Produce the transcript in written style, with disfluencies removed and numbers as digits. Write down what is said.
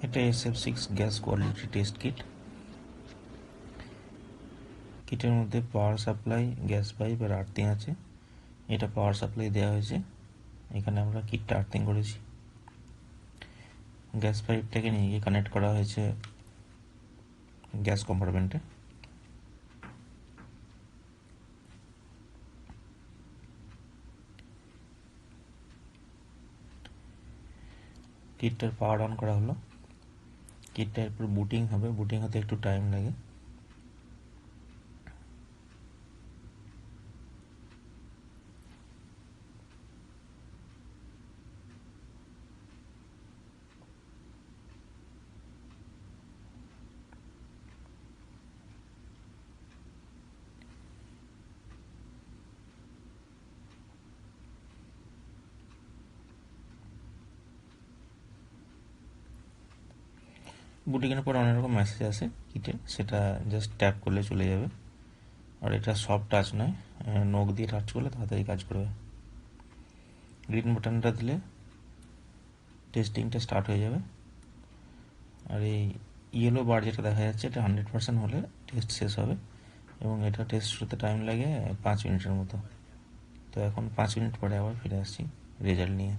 এটা SF6 gas quality test kit. কিটের মধ্যে পাওয়ার সাপ্লাই, গ্যাস পাইপ আর আর্থিং আছে। এটা পাওয়ার সাপ্লাই দেওয়া হয়েছে, এখানে আমরা কিটটা আর্থিং করেছি। গ্যাস পাইপটাকে নিয়ে গিয়ে কানেক্ট করা হয়েছে গ্যাস কম্পার্টমেন্টে। কিটটার পাওয়ার অন করা হলো। কিটটা এরপর বুটিং হবে, বুটিং হতে একটু টাইম লাগে। বুটিংয়ের পর অনেক রকম মেসেজ আসে কিটে, সেটা জাস্ট ট্যাপ করলে চলে যাবে। আর এটা সফট টাচ নয়, নখ দিয়ে টাচ করলে তাড়াতাড়ি কাজ করবে। গ্রিন বাটনটা দিলে টেস্টিংটা স্টার্ট হয়ে যাবে। আর এই ইয়েলো বার যেটা দেখা যাচ্ছে, এটা 100% হলে টেস্ট শেষ হবে, এবং এটা টেস্ট হতে টাইম লাগে 5 মিনিটের মতো। তো এখন 5 মিনিট পরে আবার ফিরে আসছি রেজাল্ট নিয়ে।